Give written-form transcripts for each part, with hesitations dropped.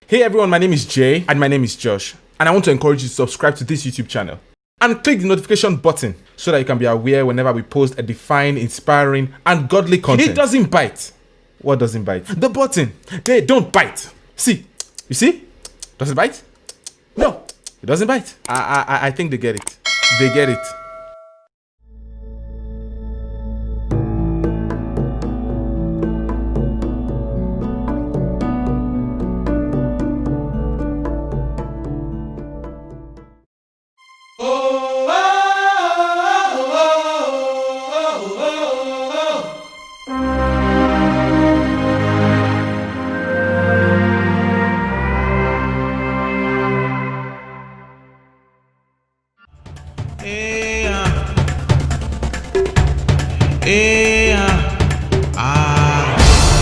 Hey everyone, my name is Jay and my name is Josh, and I want to encourage you to subscribe to this YouTube channel and click the notification button so that you can be aware whenever we post a defined, inspiring and godly content. It doesn't bite. What doesn't bite? The button. They don't bite. See? You see? Does it bite? No, it doesn't bite. I think they get it. They get it.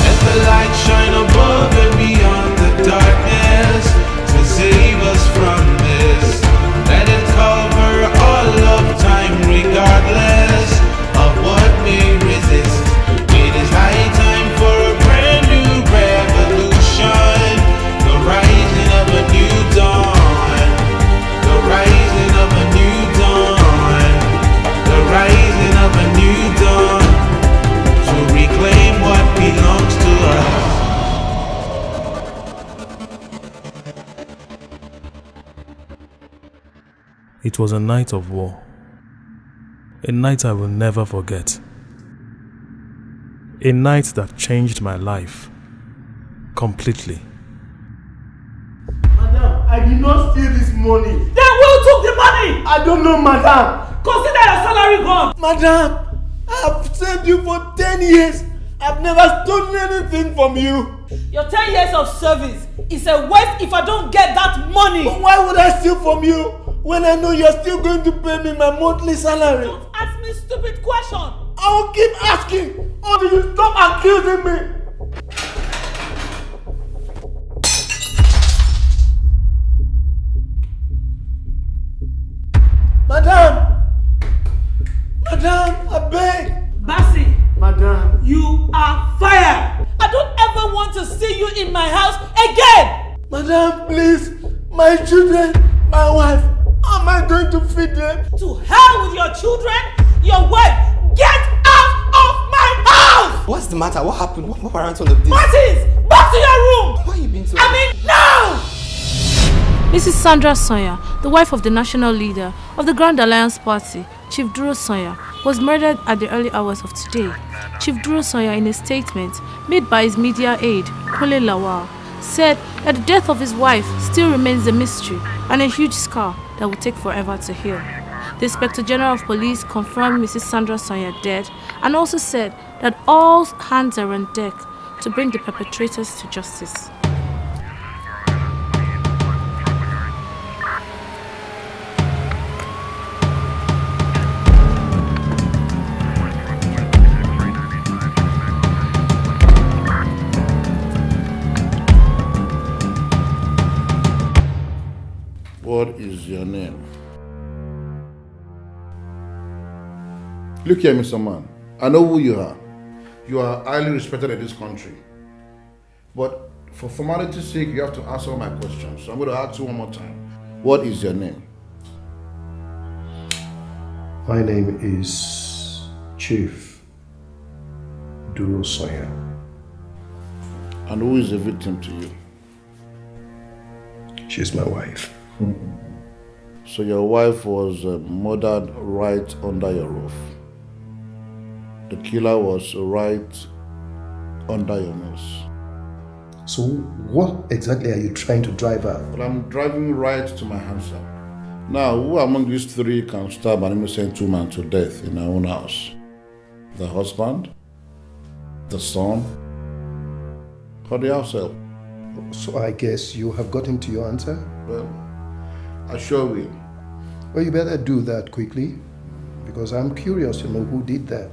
Let the light shine above and beyond the darkness to save us from this. Let it cover all of time regardless of what may resist. It is high time for a brand new revolution, the rising of a new dawn, the rising of a new dawn, the rising of a new dawn, to reclaim what belongs to us. It was a night of war, a night I will never forget, a night that changed my life completely. Madam, I did not steal this money. Then who took the money? I don't know, madam. Consider your salary gone. Madam, I've served you for 10 years. I've never stolen anything from you. Your 10 years of service is a waste if I don't get that money. But why would I steal from you when I know you're still going to pay me my monthly salary? Don't ask me stupid question. I will keep asking until you stop accusing me. Madam! Madam, I beg! Basi, Madam! you are fired. I don't ever want to see you in my house again. Madam, please! My children, my wife, how am I going to feed them? To hell with your children, your wife. Get out of my house. What's the matter? What happened? What warrants all of this? Martins, back to your room. Why are you being so... I mean, now! Mrs. Sandra Sawyer, the wife of the national leader of the Grand Alliance Party, Chief Duro Sawyer, was murdered at the early hours of today. Chief Duro Sawyer, in a statement made by his media aide, Kole Lawal, said that the death of his wife still remains a mystery and a huge scar that will take forever to heal. The Inspector General of Police confirmed Mrs. Sandra Sawyer dead and also said that all hands are on deck to bring the perpetrators to justice. What is your name? Look here, Mr. Man. I know who you are. You are highly respected in this country. But for formality's sake, you have to answer all my questions. So I'm going to ask you one more time. What is your name? My name is Chief Duro Sawyer. And who is the victim to you? She's my wife. So your wife was murdered right under your roof. The killer was right under your nose. So what exactly are you trying to drive at? Well, I'm driving right to my answer. Now, who among these three can stab an innocent woman to death in her own house? The husband? The son? Or the house help? So I guess you have gotten to your answer? Well, I sure will. Well, you better do that quickly, because I'm curious to know who did that.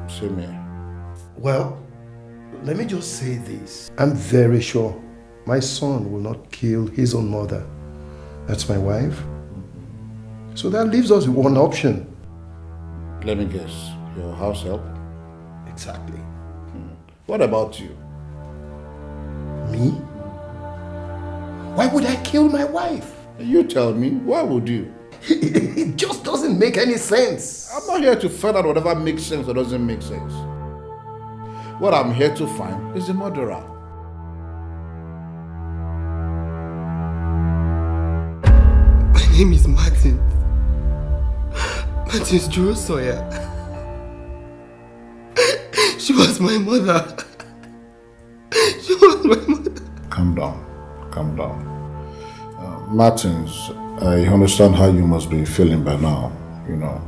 Same here. Well, let me just say this. I'm very sure my son will not kill his own mother. That's my wife. So that leaves us with one option. Let me guess. Your house help? Exactly. What about you? Me? Why would I kill my wife? You tell me, why would you? It just doesn't make any sense. I'm not here to find out whatever makes sense or doesn't make sense. What I'm here to find is the murderer. My name is Martin. Martin's Drew Sawyer. She was my mother. She was my mother. Calm down. Calm down. Martins, I understand how you must be feeling by now. You know,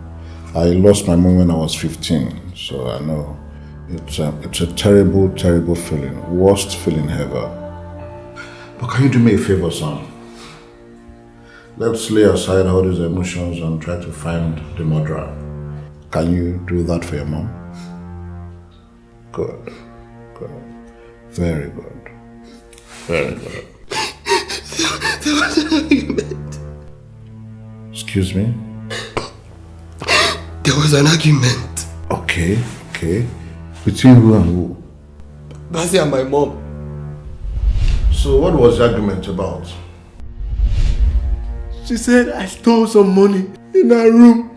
I lost my mom when I was 15, so I know it's a terrible, terrible feeling. Worst feeling ever. But can you do me a favor, son? Let's lay aside all these emotions and try to find the murderer. Can you do that for your mom? Good. Good. Very good. Very good. There was an argument. Excuse me? There was an argument. Okay. Between who and who? Bassey and my mom. So what was the argument about? She said I stole some money in her room.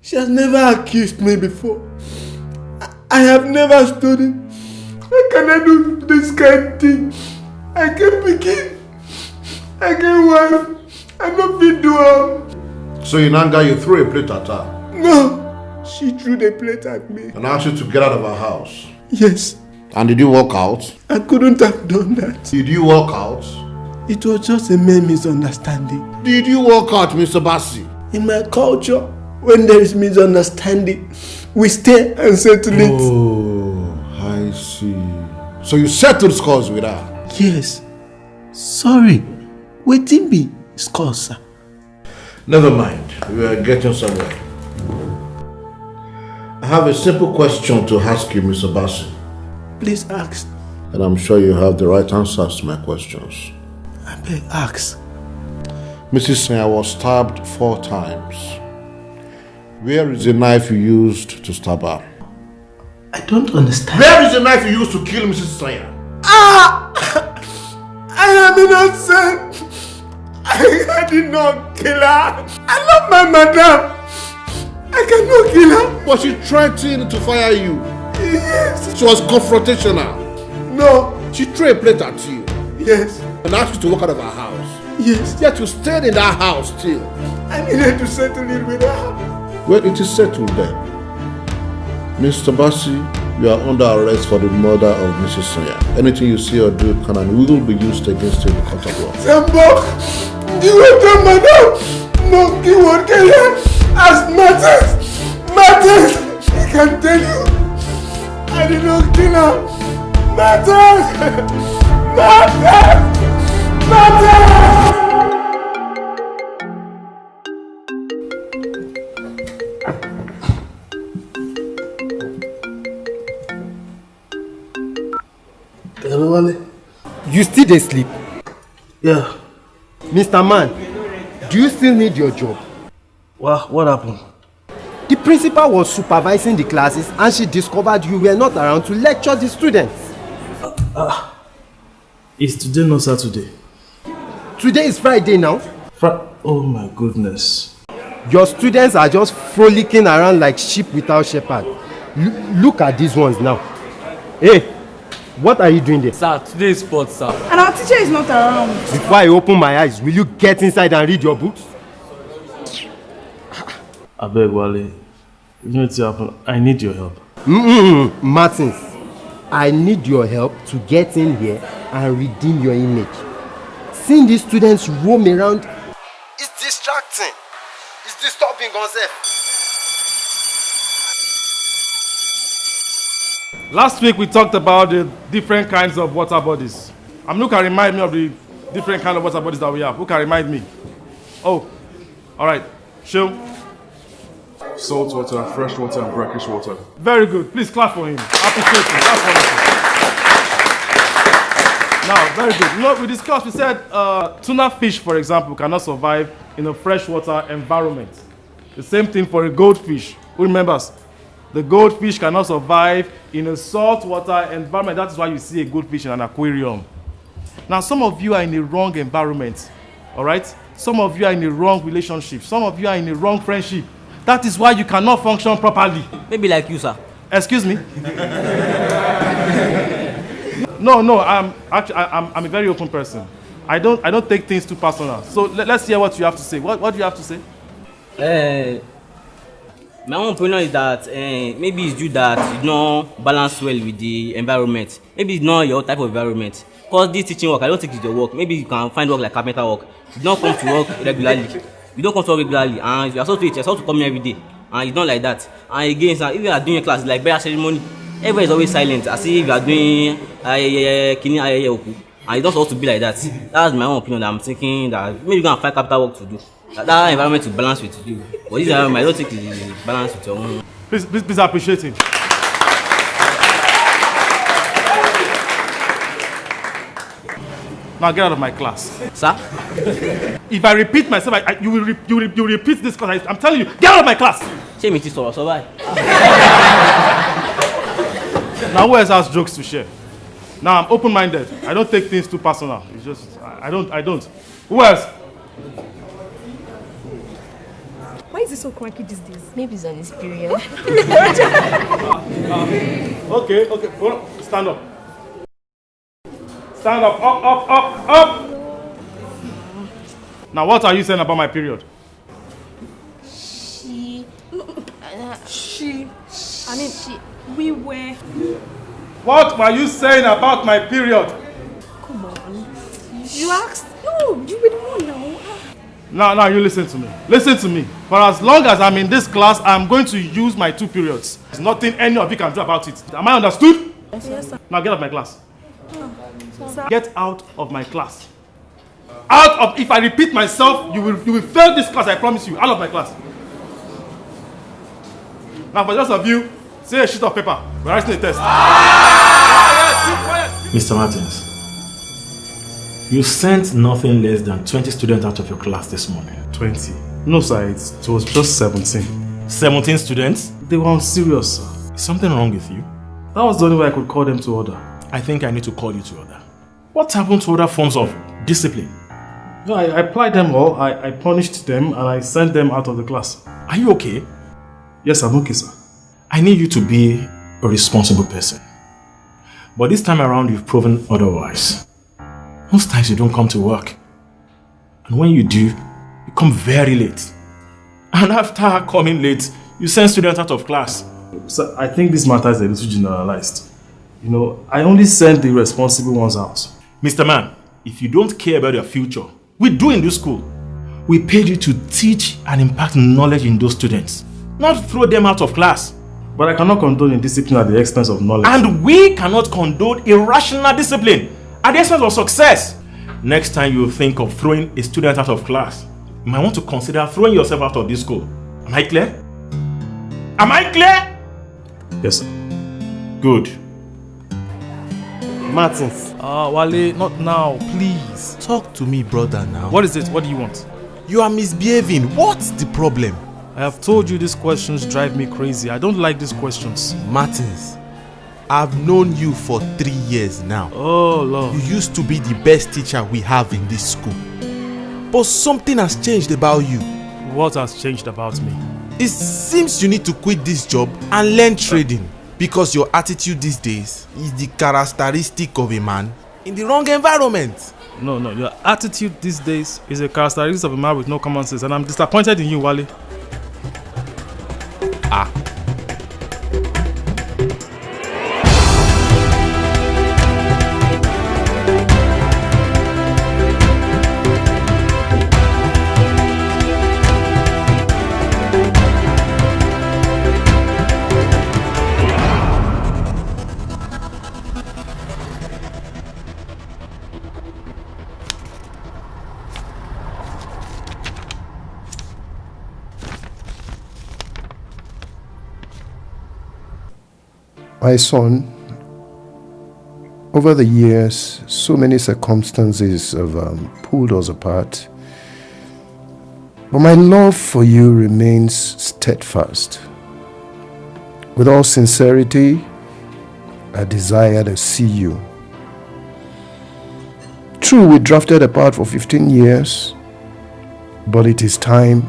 She has never accused me before. I have never stolen. How can I do this kind of thing? I can begin. I can wife. I don't feel do her. So in anger you threw a plate at her? No. She threw the plate at me. And asked you to get out of her house? Yes. And did you walk out? I couldn't have done that. Did you walk out? It was just a mere misunderstanding. Did you walk out, Mr. Bassey? In my culture, when there is misunderstanding, we stay and settle it. Oh, I see. So you settled scores with her? Yes. Sorry. Waiting be scores, sir. Never mind. We are getting somewhere. I have a simple question to ask you, Mr. Bassey. Please ask. And I'm sure you have the right answers to my questions. I beg, ask. Mrs. Sanya was stabbed 4 times. Where is the knife you used to stab her? I don't understand. Where is the knife you used to kill Mrs. Sanya? I am innocent. I did not kill her. I love my madam. I cannot kill her. But she threatened to fire you. Yes. She was confrontational. No. She threw a plate at you. Yes. And asked you to walk out of her house. Yes. Yet you stayed in that house still. I needed to settle it with her. Well, it is settled then. Mr. Bassey, you are under arrest for the murder of Mrs. Sanya. Anything you say or do can and will be used against you in the court of law. Sambo, give it to madam. No, give what can you ask Martin. Martin, he can tell you. I did not kill her. Martin! Martin! Martin! You still dey sleep? Yeah. Mr. Man, do you still need your job? What happened? The principal was supervising the classes and she discovered you were not around to lecture the students. Is today not Saturday? Today is Friday now. Oh my goodness. Your students are just frolicking around like sheep without shepherd. Look at these ones now. Hey, what are you doing there? Sir, today is sports, sir. And our teacher is not around. Before I open my eyes, will you get inside and read your books? I beg, Wale. You know what's happened? I need your help. Martins, I need your help to get in here and redeem your image. Seeing these students roam around is distracting. It's disturbing concept. Last week we talked about the different kinds of water bodies. Who can remind me of the different kind of water bodies that we have? Who can remind me? Oh, all right. Show. Salt water, fresh water, and brackish water. Very good. Please clap for him. Appreciate him. That's wonderful. Now, very good. You know, we discussed, we said tuna fish, for example, cannot survive in a freshwater environment. The same thing for a goldfish. Who remembers? The goldfish cannot survive in a saltwater environment. That is why you see a goldfish in an aquarium. Now, some of you are in the wrong environment, all right? Some of you are in the wrong relationship. Some of you are in the wrong friendship. That is why you cannot function properly. Maybe like you, sir. Excuse me? No, I'm a very open person. I don't take things too personal. So let's hear what you have to say. What do you have to say? My own opinion is that maybe it's you that you don't balance well with the environment. Maybe it's not your type of environment. Because this teaching work, I don't think it's your work. Maybe you can find work like carpenter work. You don't come to work regularly. You don't come to work regularly, and you're supposed to come here every day. And you don't like that. And again, sir, if you are doing a class like burial ceremony, everybody is always silent. As if you are doing kini oku. And it's not supposed to be like that. That's my own opinion. That I'm thinking that maybe you can find capital work to do. That environment to balance with you. But this environment, I don't think it's balance with your own. Please appreciate him. Now get out of my class. Sir? If I repeat myself, you will repeat this class. I'm telling you, get out of my class. Shame it is so bye. Now who else has jokes to share? Now I'm open-minded. I don't take things too personal. It's just I don't. Who else? Why is he so cranky these days? Maybe it's on his period. Okay. Go on. Stand up. Stand up. Up. Now what are you saying about my period? We were. What were you saying about my period? Come on. You asked? No, you were the one now. Now you listen to me. Listen to me. For as long as I'm in this class, I'm going to use my 2 periods. There's nothing any of you can do about it. Am I understood? Yes, sir. Now get out of my class. Sir. Get out of my class. If I repeat myself, you will fail this class, I promise you. Out of my class. Now for the rest of you, say a sheet of paper. We're writing a test. Mr. Martins, you sent nothing less than 20 students out of your class this morning. 20? No, sir. It was just 17. 17 students? They were unserious, sir. Is something wrong with you? That was the only way I could call them to order. I think I need to call you to order. What happened to other forms of discipline? No, I applied them all. I punished them and I sent them out of the class. Are you okay? Yes, I'm okay, sir. I need you to be a responsible person. But this time around, you've proven otherwise. Most times you don't come to work. And when you do, you come very late. And after coming late, you send students out of class. Sir, I think this matter is a little generalized. You know, I only send the responsible ones out. Mr. Man, if you don't care about your future, we do in this school. We paid you to teach and impact knowledge in those students, not throw them out of class. But I cannot condone indiscipline at the expense of knowledge. And we cannot condone irrational discipline at the expense of success. Next time you think of throwing a student out of class, you might want to consider throwing yourself out of this school. Am I clear? Am I clear? Yes, sir. Good. Martins. Wale, not now, please. Talk to me, brother, now. What is it? What do you want? You are misbehaving. What's the problem? I have told you these questions drive me crazy. I don't like these questions. Martins, I've known you for 3 years now. Oh, Lord. You used to be the best teacher we have in this school. But something has changed about you. What has changed about me? It seems you need to quit this job and learn trading. Because your attitude these days is the characteristic of a man in the wrong environment. No, your attitude these days is a characteristic of a man with no common sense, and I'm disappointed in you, Wale. My son, over the years, so many circumstances have pulled us apart. But my love for you remains steadfast. With all sincerity, I desire to see you. True, we drafted apart for 15 years, but it is time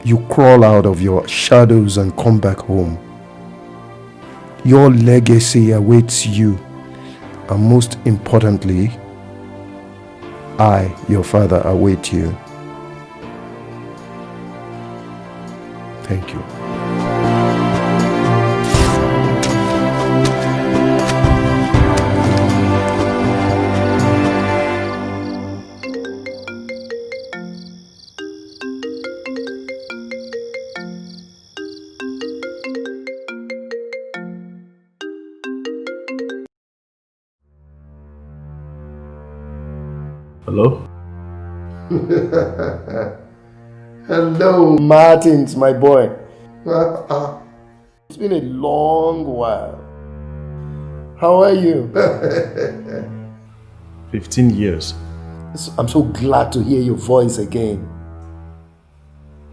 you crawl out of your shadows and come back home. Your legacy awaits you, and most importantly, I, your father, await you. Thank you. Hello? Hello, Martins, my boy. It's been a long while. How are you? 15 years. I'm so glad to hear your voice again.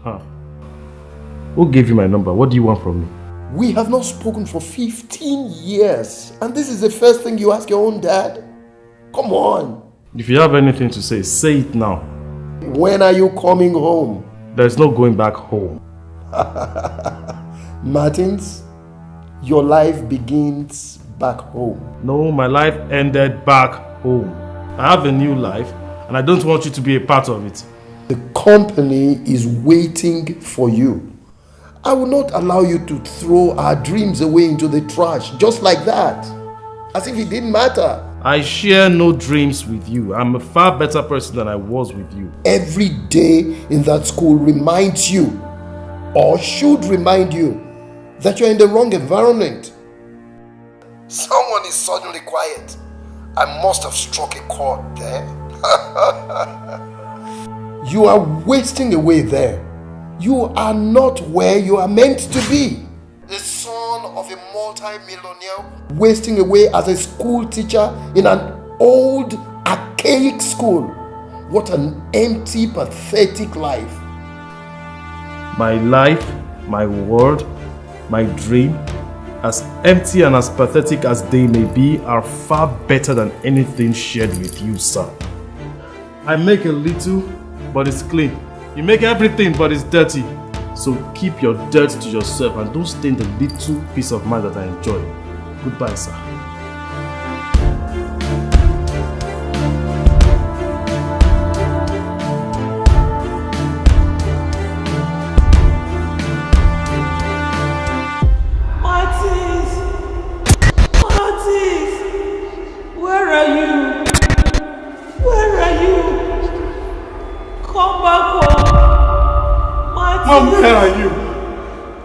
Huh. Who gave you my number? What do you want from me? We have not spoken for 15 years, and this is the first thing you ask your own dad? Come on. If you have anything to say it now. When are you coming home? There's no going back home. Martins, your life begins back home. No, my life ended back home. I have a new life, and I don't want you to be a part of it. The company is waiting for you. I will not allow you to throw our dreams away into the trash just like that, as if it didn't matter. I share no dreams with you. I'm a far better person than I was with you. Every day in that school reminds you, or should remind you, that you're in the wrong environment. Someone is suddenly quiet. I must have struck a chord there. You are wasting away there. You are not where you are meant to be. The son of a multi-millionaire wasting away as a school teacher in an old, archaic school. What an empty, pathetic life. My life, my world, my dream, as empty and as pathetic as they may be, are far better than anything shared with you, sir. I make a little, but it's clean. You make everything, but it's dirty. So keep your dirt to yourself and don't stain the little peace of mind that I enjoy. Goodbye, sir. Martins! Martins! Where are you? Where are you? Come back home! Martins! Mom, where are you?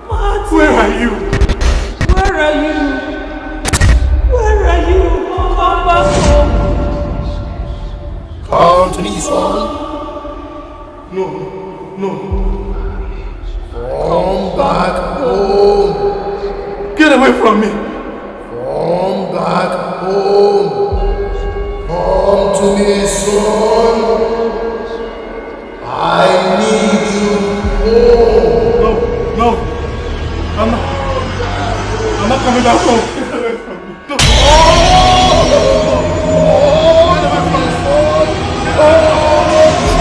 Martins! Where are you? Where are you? Where are you? Come back home! Come to me, son. No. Come back home. Get away from me. Come back home. Come to me, son. I need you home. No. I'm not coming back home. Get away from me. No.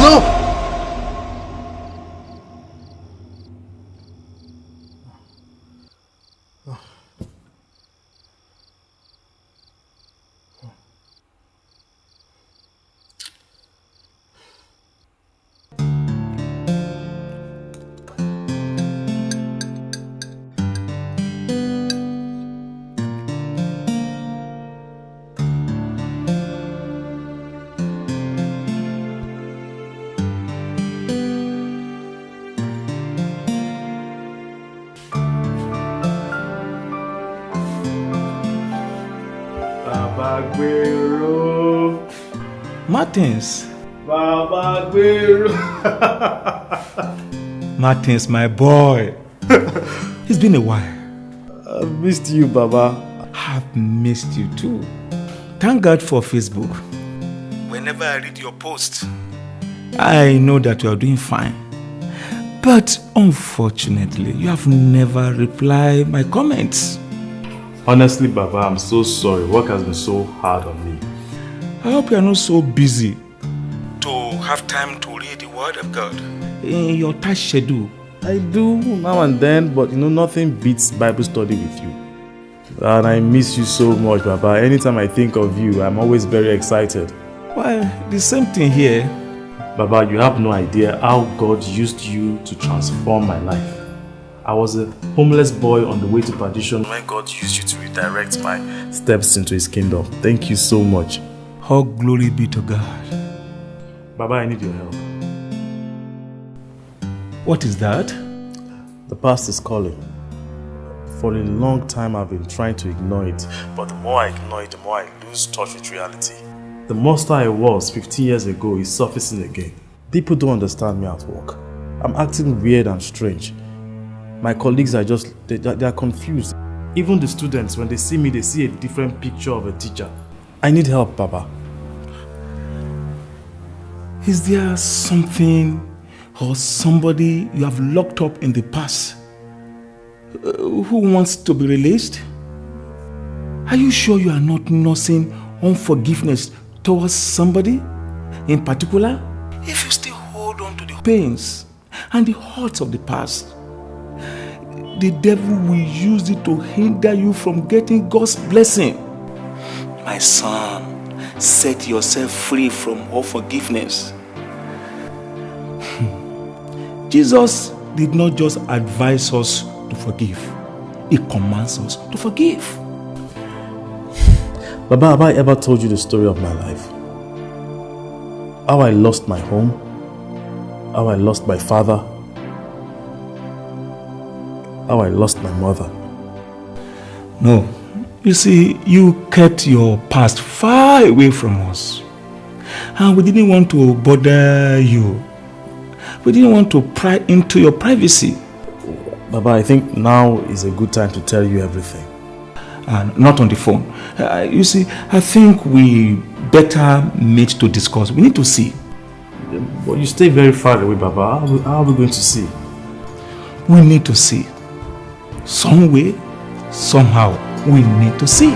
No. Martins. Baba Guero. Martins, my boy. It's been a while. I've missed you, Baba. I've missed you too. Thank God for Facebook. Whenever I read your post, I know that you are doing fine. But unfortunately, you have never replied my comments. Honestly, Baba, I'm so sorry. Work has been so hard on me. I hope you are not so busy to have time to read the Word of God in your tight schedule. I do now and then, but nothing beats Bible study with you. And I miss you so much, Baba. Anytime I think of you, I'm always very excited. Well, the same thing here. Baba, you have no idea how God used you to transform my life. I was a homeless boy on the way to perdition when God used you to redirect my steps into His kingdom. Thank you so much. All glory be to God. Baba, I need your help. What is that? The past is calling. For a long time I've been trying to ignore it, but the more I ignore it, the more I lose touch with reality. The monster I was 15 years ago is surfacing again. People don't understand me at work. I'm acting weird and strange. My colleagues are they are confused. Even the students, when they see me, they see a different picture of a teacher. I need help, Baba. Is there something or somebody you have locked up in the past who wants to be released? Are you sure you are not nursing unforgiveness towards somebody in particular? If you still hold on to the pains and the hurts of the past, the devil will use it to hinder you from getting God's blessing. My son, set yourself free from unforgiveness. Jesus did not just advise us to forgive. He commands us to forgive. Baba, have I ever told you the story of my life? How I lost my home, how I lost my father, how I lost my mother. No. You see, you kept your past far away from us. And we didn't want to bother you. We didn't want to pry into your privacy. Baba, I think now is a good time to tell you everything. And not on the phone. You see, I think we better meet to discuss. We need to see. But you stay very far away, Baba. How are we going to see? We need to see. Some way, somehow, we need to see.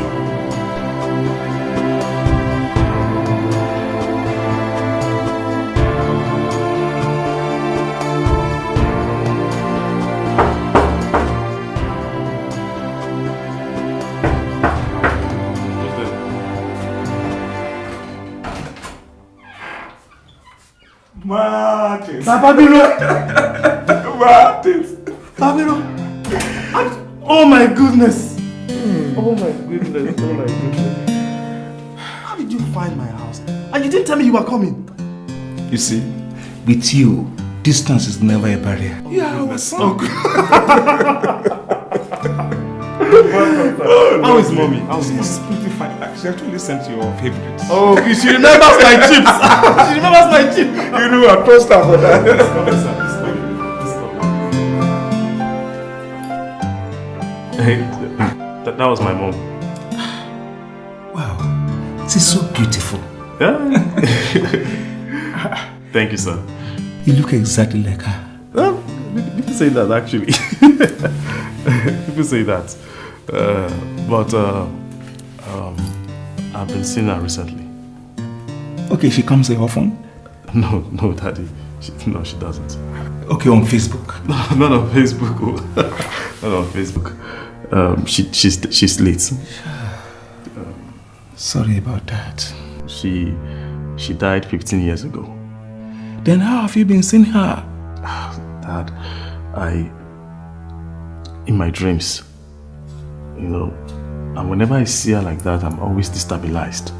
Martins. Babiro. Oh my goodness. Oh my goodness. Oh my goodness. How did you find my house? And you didn't tell me you were coming. You see, with you, distance is never a barrier. Yeah, I was so good. How is mommy? How's mommy? She's pretty fine. She actually sent you your favorite. Oh, she remembers my chips. She remembers my chips. You know, I trust her for that. Hey, that was my mom. Wow, she's so beautiful. Yeah. Thank you, sir. You look exactly like her. People say that actually. People say that. But I've been seeing her recently. Okay, she comes here often? No, Daddy. She doesn't. Okay, on Facebook? Not on Facebook. Not on Facebook. She's late. Sorry about that. She died 15 years ago. Then how have you been seeing her? Dad, in my dreams, and whenever I see her like that, I'm always destabilized.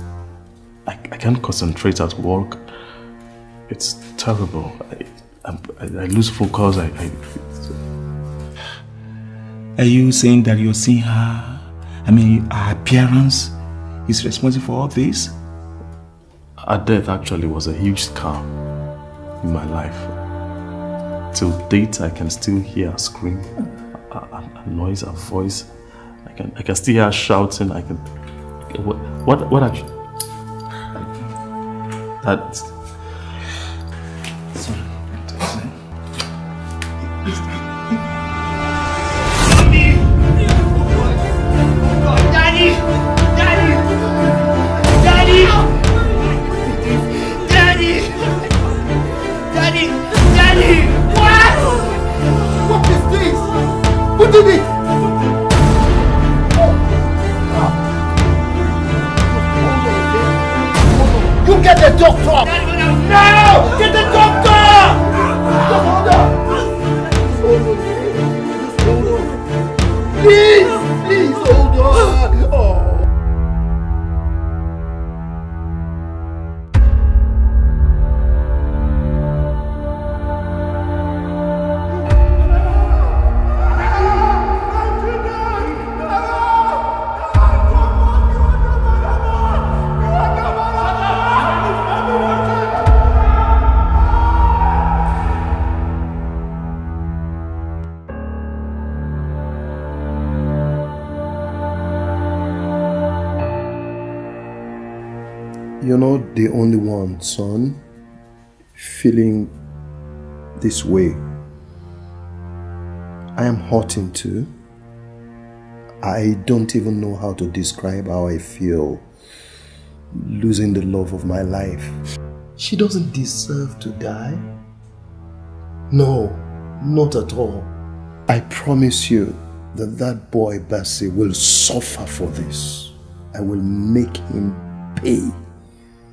I can't concentrate at work. It's terrible. I lose focus. Are you saying that you're seeing her? I mean, her appearance is responsible for all this? Her death actually was a huge scar in my life. Till date, I can still hear her scream, her noise, her voice. I can still hear her shouting. I can. What actually? That. Sorry. Daddy! Daddy! Daddy! Daddy! What? What is this? Who did it? You get the doctor! No! Get the doctor! Please! Please hold on! Oh. You're not the only one, son, feeling this way. I am hurting too. I don't even know how to describe how I feel losing the love of my life. She doesn't deserve to die. No, not at all. I promise you that that boy Bassi will suffer for this. I will make him pay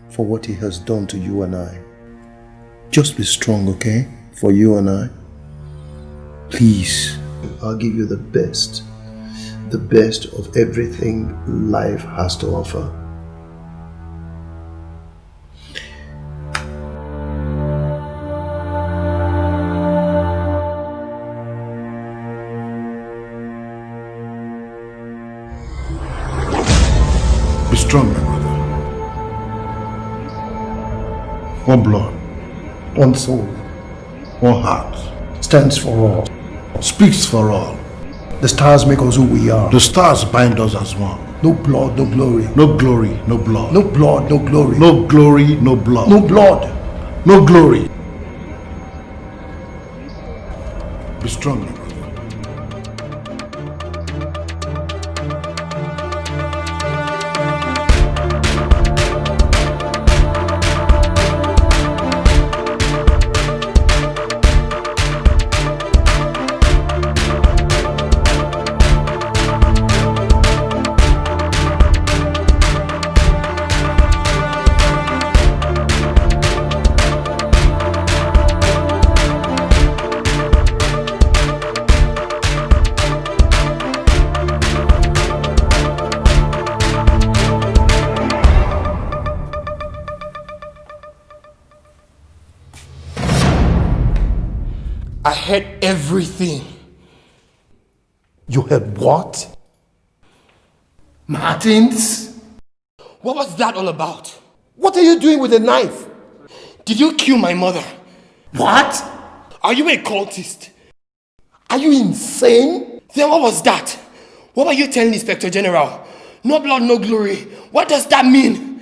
for what he has done to you and I. Just be strong, okay? For you and I. Please, I'll give you the best of everything life has to offer. Be strong, my brother. One blood, One soul one heart, stands for all. speaks for all. The stars make us who we are. The stars bind us as one. No blood, no glory. No glory, no blood. No blood, no glory. No glory, no blood. No blood. No glory. Be strong, my brother. I heard everything. You heard what? Martins? What was that all about? What are you doing with a knife? Did you kill my mother? What? Are you a cultist? Are you insane? Then what was that? What were you telling Inspector General? No blood, no glory. What does that mean?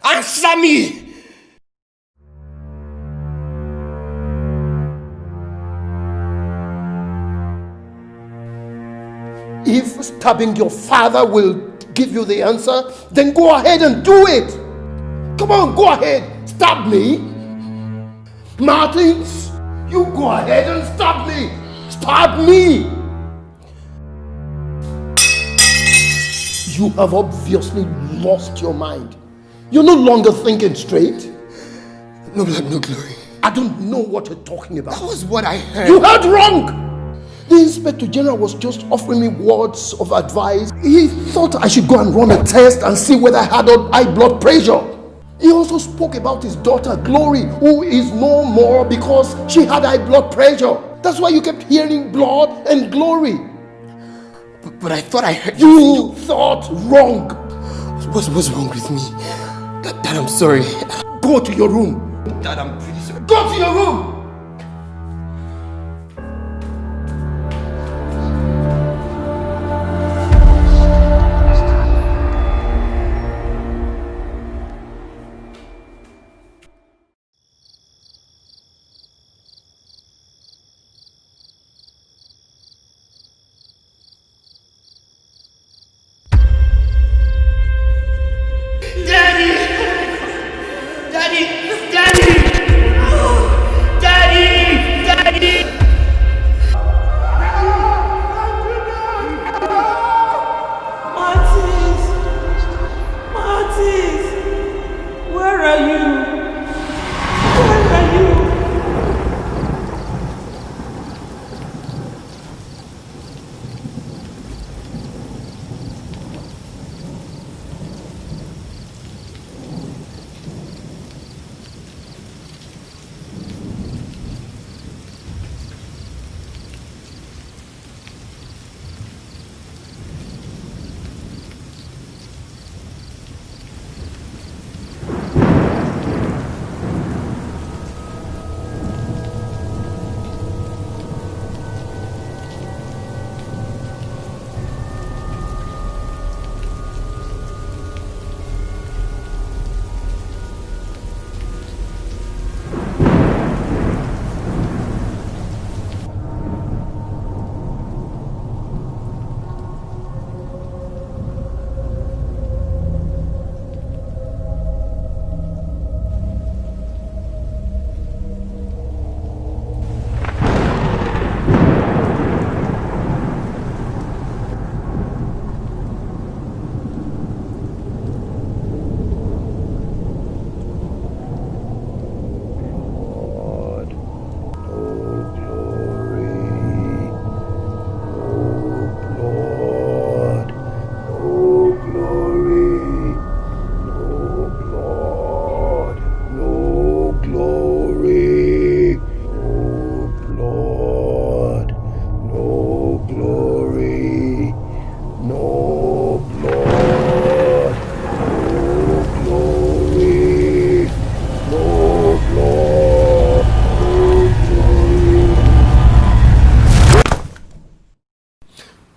Answer me! If stabbing your father will give you the answer, then go ahead and do it. Come on, go ahead. Stab me. Martins, you go ahead and stab me. Stab me. You have obviously lost your mind. You're no longer thinking straight. No blood, no glory. I don't know what you're talking about. That was what I heard. You heard wrong. The Inspector General was just offering me words of advice. He thought I should go and run a test and see whether I had high blood pressure. He also spoke about his daughter Glory, who is no more because she had high blood pressure. That's why you kept hearing blood and glory. But I thought I heard you thought wrong. What's wrong with me? Dad, I'm sorry. Go to your room. Dad, I'm really sorry. Go to your room. Daddy!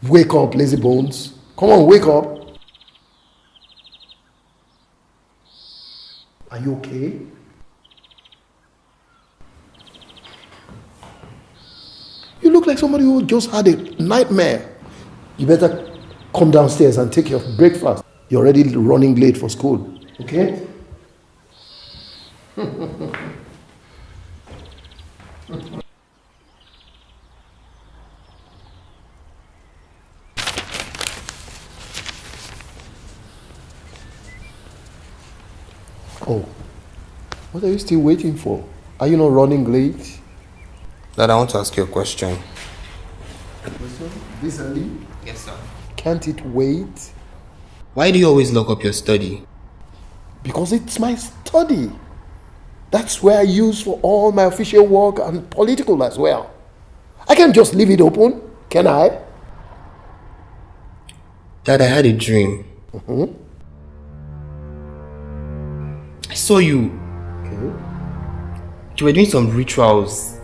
Wake up, lazy bones. Come on, wake up. Are you okay? You look like somebody who just had a nightmare. You better come downstairs and take your breakfast. You're already running late for school, okay? Oh, what are you still waiting for? Are you not running late? Dad, I want to ask you a question. This early? Yes, sir. Can't it wait? Why do you always lock up your study? Because it's my study. That's where I use for all my official work and political as well. I can't just leave it open, can I? Dad, I had a dream. I saw you. Okay. You were doing some rituals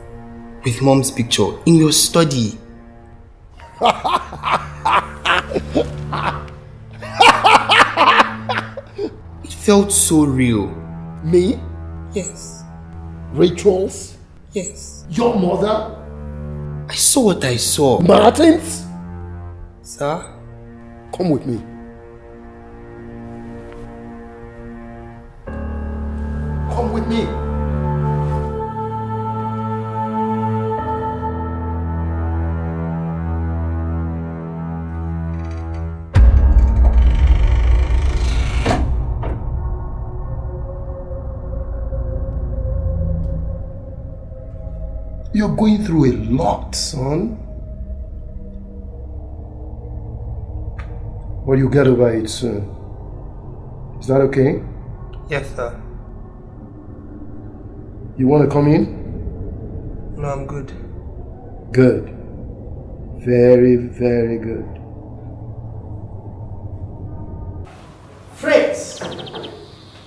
with Mom's picture in your study. It felt so real. Me? Yes. Rituals? Yes. Your mother? I saw what I saw. Martins? Sir? Come with me. Come with me. You're going through a lot, son. But you'll get over it soon. Is that okay? Yes, sir. You want to come in? No, I'm good. Good. Very, very good. Phrase,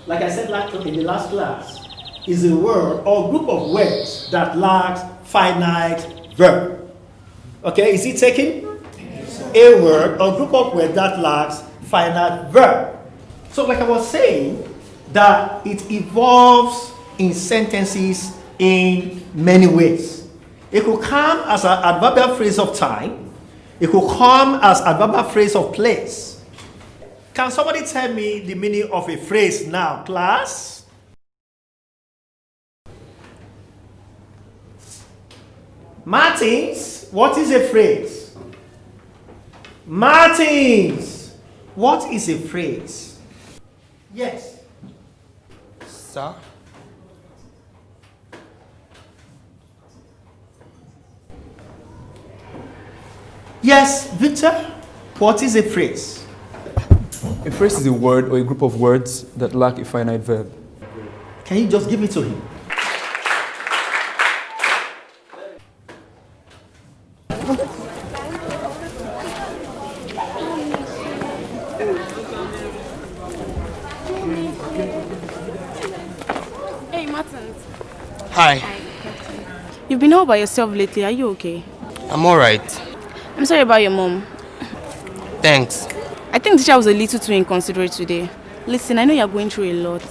like I said in the last class, is a word or group of words that lacks finite verb. Okay, is it taken? A word or group of words that lacks finite verb. So like I was saying, that it evolves in sentences in many ways. It could come as an adverbial phrase of time. It could come as adverbial phrase of place. Can somebody tell me the meaning of a phrase now, class? Martins, what is a phrase? Martins, what is a phrase? Yes. Sir? Yes, Victor, what is a phrase? A phrase is a word or a group of words that lack a finite verb. Can you just give it to him? Hey, Martin. Hi. You've been all by yourself lately. Are you okay? I'm alright. I'm sorry about your mom. Thanks. I think the teacher was a little too inconsiderate today. Listen, I know you're going through a lot.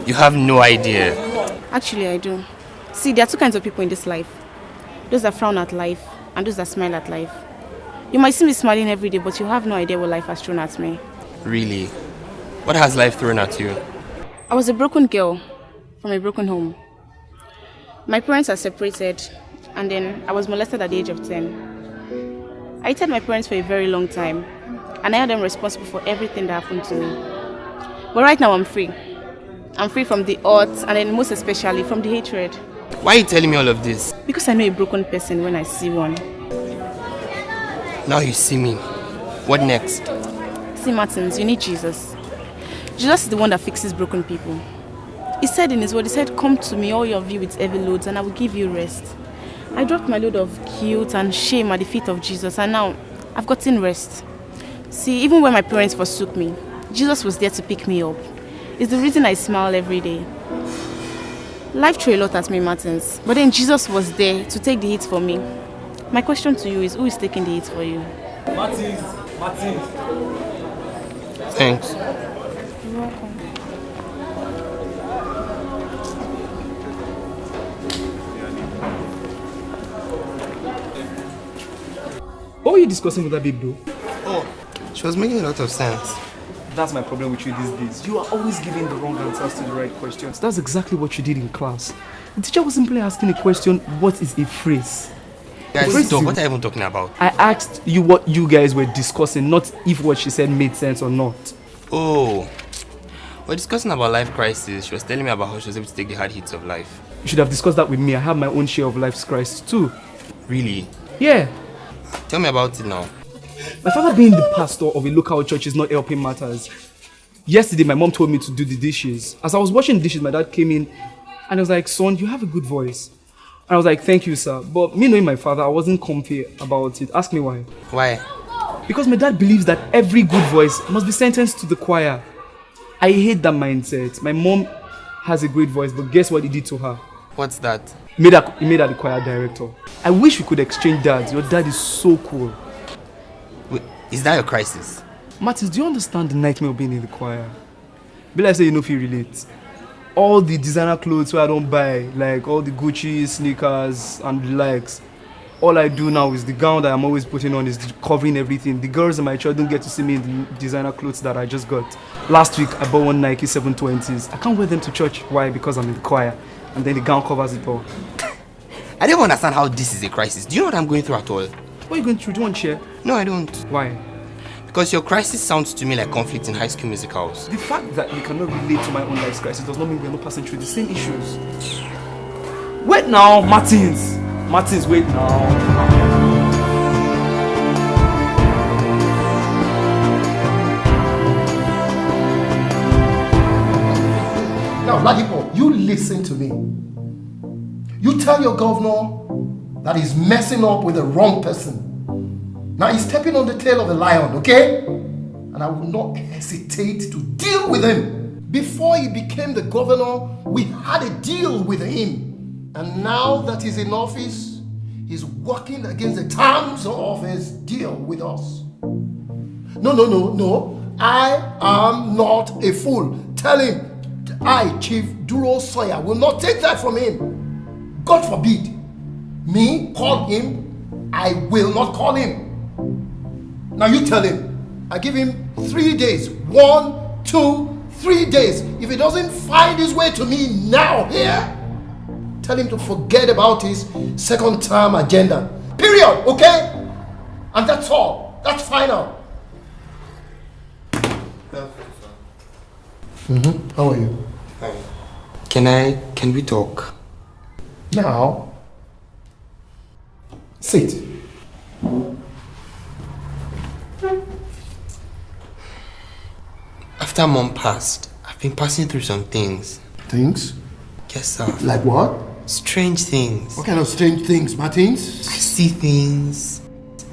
You have no idea. Actually, I do. See, there are two kinds of people in this life. Those that frown at life and those that smile at life. You might see me smiling every day, but you have no idea what life has thrown at me. Really? What has life thrown at you? I was a broken girl from a broken home. My parents are separated, and then I was molested at the age of 10. I hated my parents for a very long time, and I held them responsible for everything that happened to me. But right now I'm free. I'm free from the hurt, and then most especially from the hatred. Why are you telling me all of this? Because I know a broken person when I see one. Now you see me. What next? See, Martins, you need Jesus. Jesus is the one that fixes broken people. He said in his word, he said, "Come to me, all of you with heavy loads, and I will give you rest." I dropped my load of guilt and shame at the feet of Jesus, and now I've gotten rest. See, even when my parents forsook me, Jesus was there to pick me up. It's the reason I smile every day. Life threw a lot at me, Martins, but then Jesus was there to take the hit for me. My question to you is, who is taking the hit for you? Martins. Thanks. You're welcome. What were you discussing with that babe though? Oh, she was making a lot of sense. That's my problem with you these days. You are always giving the wrong answers to the right questions. That's exactly what you did in class. The teacher was simply asking a question, what is a phrase? Guys, stop. What are you even talking about? I asked you what you guys were discussing, not if what she said made sense or not. Oh, we're discussing about life crisis. She was telling me about how she was able to take the hard hits of life. You should have discussed that with me. I have my own share of life's crisis too. Really? Yeah. Tell me about it now. My father being the pastor of a local church is not helping matters. Yesterday, my mom told me to do the dishes. As I was washing the dishes, my dad came in and I was like, son, you have a good voice. And I was like, thank you, sir. But me knowing my father, I wasn't comfy about it. Ask me why. Why? Because my dad believes that every good voice must be sentenced to the choir. I hate that mindset. My mom has a great voice, but guess what he did to her? What's that? He made her the choir director. I wish we could exchange dads. Your dad is so cool. Wait, is that your crisis? Martins, do you understand the nightmare of being in the choir? Be like say you know if you relate. All the designer clothes where I don't buy, like all the Gucci, sneakers and the likes. All I do now is the gown that I'm always putting on is covering everything. The girls in my church don't get to see me in the designer clothes that I just got. Last week I bought one Nike 720s. I can't wear them to church. Why? Because I'm in the choir. And then the gown covers it all. I don't understand how this is a crisis. Do you know what I'm going through at all? What are you going through? Do you want to share? No, I don't. Why? Because your crisis sounds to me like conflict in High School Musicals. The fact that you cannot relate to my own life's crisis does not mean we're not passing through the same issues. Wait now, Martins! Martins, wait now. Now, Ladipo, you listen to me. You tell your governor that he's messing up with the wrong person. Now he's stepping on the tail of a lion, okay? And I will not hesitate to deal with him. Before he became the governor, we had a deal with him. And now that he's in office, he's working against the terms of his deal with us. No. I am not a fool. Tell him I, Chief Duro Sawyer, will not take that from him. God forbid. Me call him, I will not call him. Now you tell him, I give him 3 days. 1, 2, 3 days. If he doesn't find his way to me now here, tell him to forget about his second term agenda. Period, okay? And that's all. That's final. How are you? Fine. Can we talk? Now, sit. After Mom passed, I've been passing through some things. Things? Yes, sir. Like what? Strange things. What kind of strange things, Martins? I see things.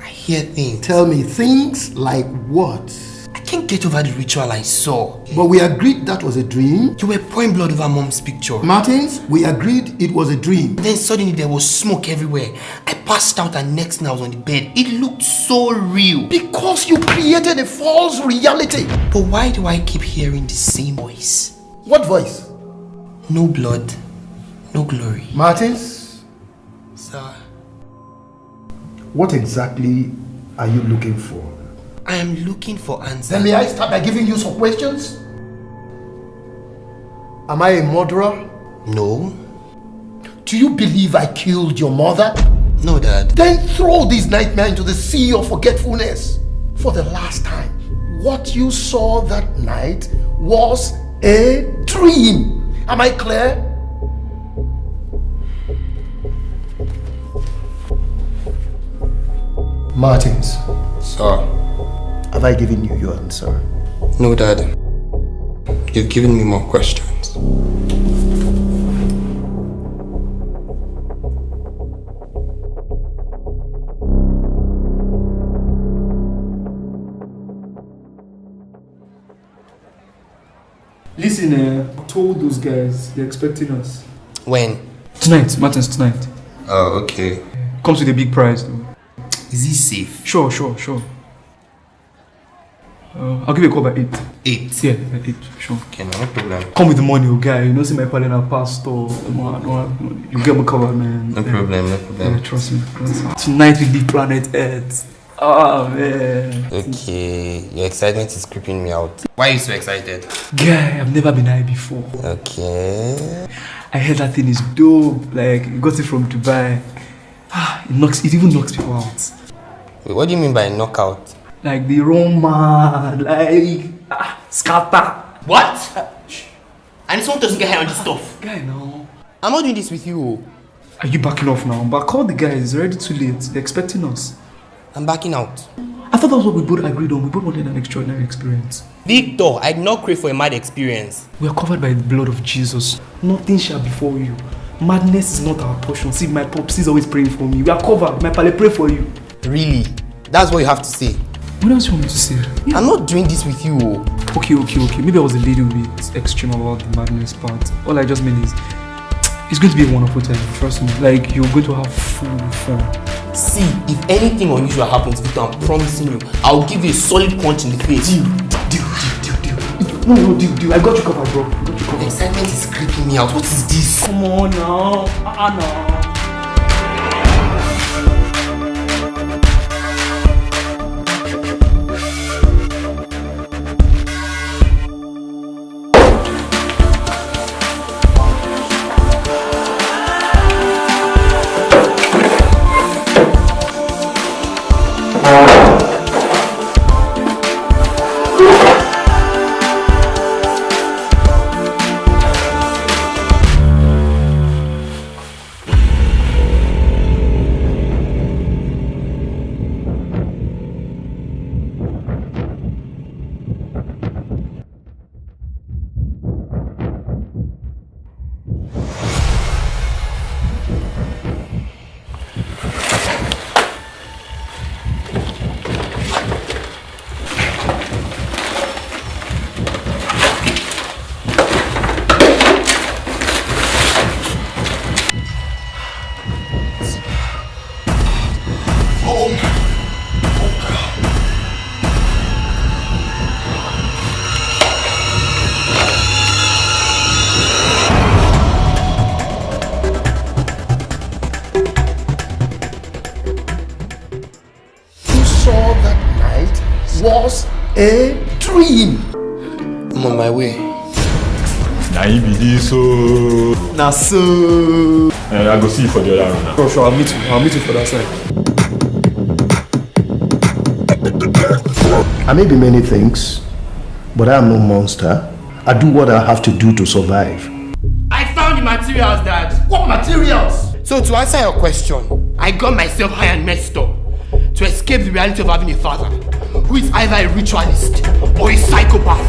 I hear things. Tell me, things like what? I can't get over the ritual I saw. But we agreed that was a dream. You were pouring blood over Mom's picture. Martins, we agreed it was a dream. Then suddenly there was smoke everywhere. I passed out and next thing I was on the bed. It looked so real. Because you created a false reality. But why do I keep hearing the same voice? What voice? No blood, no glory. Martins? Sir? What exactly are you looking for? I am looking for answers. Then may I start by giving you some questions? Am I a murderer? No. Do you believe I killed your mother? No, Dad. Then throw this nightmare into the sea of forgetfulness. For the last time, what you saw that night was a dream. Am I clear? Martins. Sir. Have I given you your answer? No, Dad. You've given me more questions. Listen, I told those guys they're expecting us. When? Tonight, Martins, tonight. Oh, okay. Comes with a big price though. Is he safe? Sure. I'll give you a call by 8. 8? Yeah, by 8, sure. Okay, no problem. Come with the money, oh guy. You know, see my pal in a pastor. You get me covered, man. No problem. Yeah, trust me. Tonight we leave planet Earth. Oh, man. Okay, your excitement is creeping me out. Why are you so excited? Guy, I've never been high before. Okay. I heard that thing is dope. Like, you got it from Dubai. It even knocks people out. Wait, what do you mean by knockout? Like the Roman, like scatter. What? And this one doesn't get high on this stuff. Guy, no. I'm not doing this with you. Are you backing off now? But call the guys. It's already too late. They're expecting us. I'm backing out. I thought that was what we both agreed on. We both wanted an extraordinary experience. Victor, I did not crave for a mad experience. We are covered by the blood of Jesus. Nothing shall befall you. Madness is not our portion. See, my pops is always praying for me. We are covered. My pale pray for you. Really? That's what you have to say? What else you want me to say? Yeah. I'm not doing this with you. Okay. Maybe I was a little bit extreme about the madness part. All I just mean is, it's going to be a wonderful time. Trust me. Like, you're going to have full fun. See, if anything unusual happens, Victor, I'm promising you, I'll give you a solid punch in the face. Deal. No, deal. I got you covered, bro. The excitement is creeping me out. What is this? Come on now. No. Was a dream. I'm on my way. Now you be this so. Nah, so. I go see you for the other one now. Sure, I'll meet you for that side. I may be many things, but I am no monster. I do what I have to do to survive. I found the materials, Dad. What materials? So to answer your question, I got myself high and messed up to escape the reality of having a father who is either a ritualist or a psychopath.